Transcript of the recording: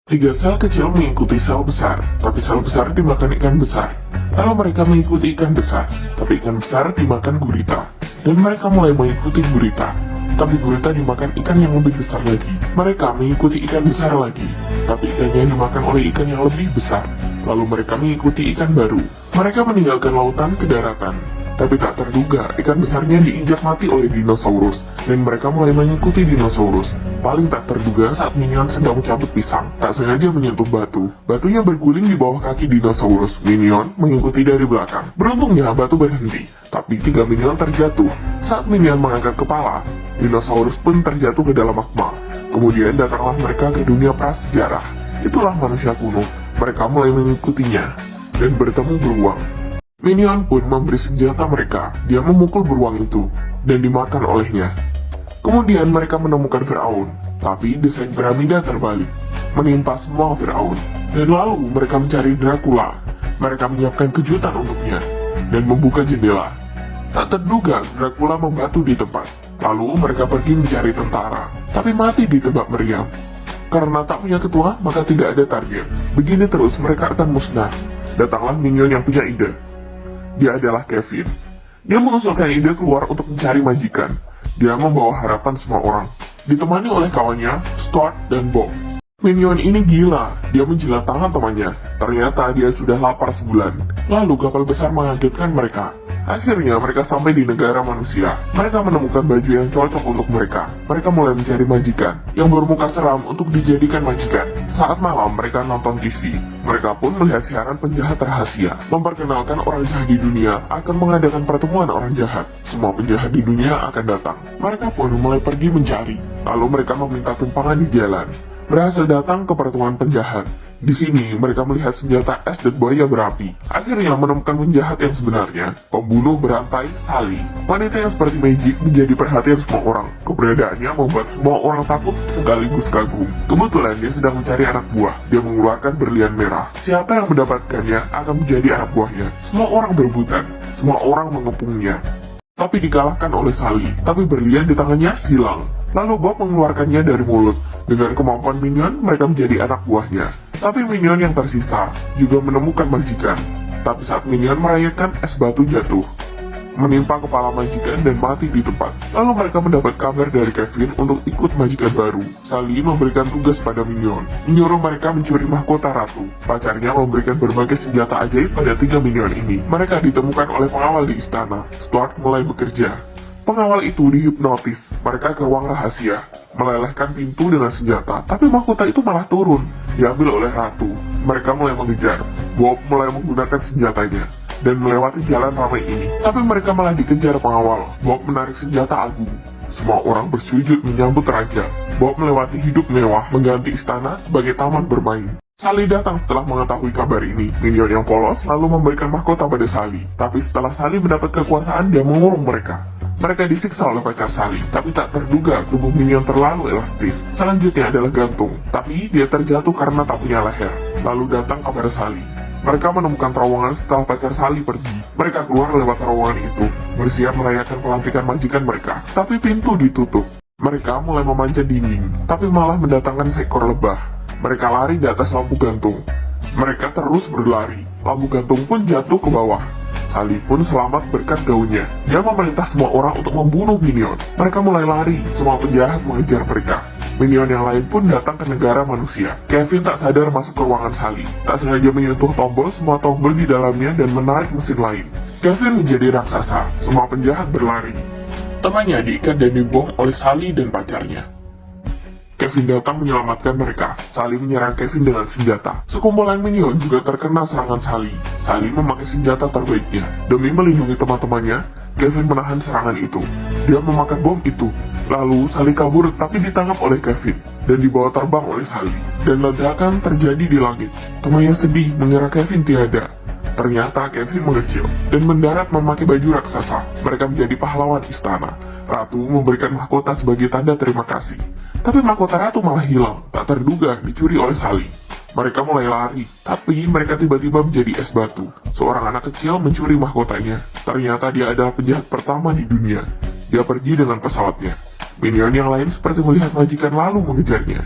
Tiga sel kecil mengikuti sel besar, tapi sel besar dimakan ikan besar. Lalu mereka mengikuti ikan besar, tapi ikan besar dimakan gurita. Dan mereka mulai mengikuti gurita, tapi gurita dimakan ikan yang lebih besar lagi. Mereka mengikuti ikan besar lagi, tapi ikannya dimakan oleh ikan yang lebih besar. Lalu mereka mengikuti ikan baru. Mereka meninggalkan lautan ke daratan. Tapi tak terduga, ikan besarnya diinjak mati oleh dinosaurus, dan mereka mulai mengikuti dinosaurus. Paling tak terduga saat Minion sedang mencabut pisang, tak sengaja menyentuh batu. Batunya berguling di bawah kaki dinosaurus. Minion mengikuti dari belakang. Beruntungnya batu berhenti, tapi 3 Minion terjatuh. Saat Minion mengangkat kepala, dinosaurus pun terjatuh ke dalam magma. Kemudian datanglah mereka ke dunia prasejarah. Itulah manusia kuno. Mereka mulai mengikutinya, dan bertemu beruang. Minion pun memberi senjata mereka. Dia memukul beruang itu, dan dimakan olehnya. Kemudian mereka menemukan Firaun, tapi desain piramida terbalik, menimpa semua Firaun. Dan lalu mereka mencari Dracula. Mereka menyiapkan kejutan untuknya, dan membuka jendela. Tak terduga, Dracula membatu di tempat. Lalu mereka pergi mencari tentara, tapi mati ditebak meriam. Karena tak punya ketua, maka tidak ada target. Begini terus mereka akan musnah. Datanglah Minion yang punya ide. Dia adalah Kevin. Dia mengusulkan ide keluar untuk mencari majikan. Dia membawa harapan semua orang, ditemani oleh kawannya, Stuart dan Bob. Minion ini gila, dia menjilat tangan temannya. Ternyata dia sudah lapar sebulan. Lalu kapal besar mengagetkan mereka. Akhirnya mereka sampai di negara manusia. Mereka menemukan baju yang cocok untuk mereka. Mereka mulai mencari majikan yang bermuka seram untuk dijadikan majikan. Saat malam mereka nonton TV. Mereka pun melihat siaran penjahat rahasia, memperkenalkan orang jahat di dunia akan mengadakan pertemuan orang jahat. Semua penjahat di dunia akan datang. Mereka pun mulai pergi mencari. Lalu mereka meminta tumpangan di jalan. Berhasil datang ke pertemuan penjahat. Di sini mereka melihat senjata es dan buaya berapi. Akhirnya menemukan penjahat yang sebenarnya, pembunuh berantai Sally. Wanita yang seperti magic menjadi perhatian semua orang. Keberadaannya membuat semua orang takut sekaligus kagum. Kebetulan dia sedang mencari anak buah. Dia mengeluarkan berlian merah. Siapa yang mendapatkannya akan menjadi anak buahnya. Semua orang berebutan. Semua orang mengepungnya. Tapi dikalahkan oleh Sally. Tapi berlian di tangannya hilang. Lalu Bob mengeluarkannya dari mulut. Dengan kemampuan Minion, mereka menjadi anak buahnya. Tapi Minion yang tersisa juga menemukan majikan. Tapi saat Minion merayakan, es batu jatuh, menimpa kepala majikan dan mati di tempat. Lalu mereka mendapat kabar dari Kevin untuk ikut majikan baru. Sally memberikan tugas pada Minion, menyuruh mereka mencuri mahkota ratu. Pacarnya memberikan berbagai senjata ajaib pada 3 Minion ini. Mereka ditemukan oleh pengawal di istana. Stuart mulai bekerja. Pengawal itu dihipnotis. Mereka ke ruang rahasia, melelehkan pintu dengan senjata. Tapi mahkota itu malah turun, diambil oleh ratu. Mereka mulai mengejar. Bob mulai menggunakan senjatanya dan melewati jalan ramai ini. Tapi mereka malah dikejar pengawal. Bob menarik senjata agung. Semua orang bersujud menyambut raja. Bob melewati hidup mewah, mengganti istana sebagai taman bermain. Sally datang setelah mengetahui kabar ini. Minion yang polos lalu memberikan mahkota pada Sally. Tapi setelah Sally mendapat kekuasaan, dia mengurung mereka. Mereka disiksa oleh pacar Sally, tapi tak terduga tubuh Minion terlalu elastis. Selanjutnya adalah gantung, tapi dia terjatuh karena tak punya leher. Lalu datang kepada Sally. Mereka menemukan terowongan setelah pacar Sally pergi. Mereka keluar lewat terowongan itu, bersiap merayakan pelantikan majikan mereka. Tapi pintu ditutup. Mereka mulai memanjat dinding, tapi malah mendatangkan seekor lebah. Mereka lari di atas lampu gantung. Mereka terus berlari. Lampu gantung pun jatuh ke bawah. Sally pun selamat berkat gaunnya. Dia memerintah semua orang untuk membunuh Minion. Mereka mulai lari. Semua penjahat mengejar mereka. Minion yang lain pun datang ke negara manusia. Kevin tak sadar masuk ke ruangan Sally. Tak sengaja menyentuh tombol semua tombol di dalamnya dan menarik mesin lain. Kevin menjadi raksasa. Semua penjahat berlari. Temannya diikat dan dibom oleh Sally dan pacarnya. Kevin datang menyelamatkan mereka. Sally menyerang Kevin dengan senjata. Sekumpulan Minion juga terkena serangan Sally. Sally memakai senjata terbaiknya. Demi melindungi teman-temannya, Kevin menahan serangan itu. Dia memakan bom itu. Lalu Sally kabur tapi ditangkap oleh Kevin dan dibawa terbang oleh Sally. Dan ledakan terjadi di langit. Temannya sedih mengira Kevin tiada. Ternyata Kevin mengecil dan mendarat memakai baju raksasa. Mereka menjadi pahlawan istana. Ratu memberikan mahkota sebagai tanda terima kasih. Tapi mahkota ratu malah hilang, tak terduga dicuri oleh Sally. Mereka mulai lari, tapi mereka tiba-tiba menjadi es batu. Seorang anak kecil mencuri mahkotanya. Ternyata dia adalah penjahat pertama di dunia. Dia pergi dengan pesawatnya. Minion yang lain seperti melihat majikan lalu mengejarnya.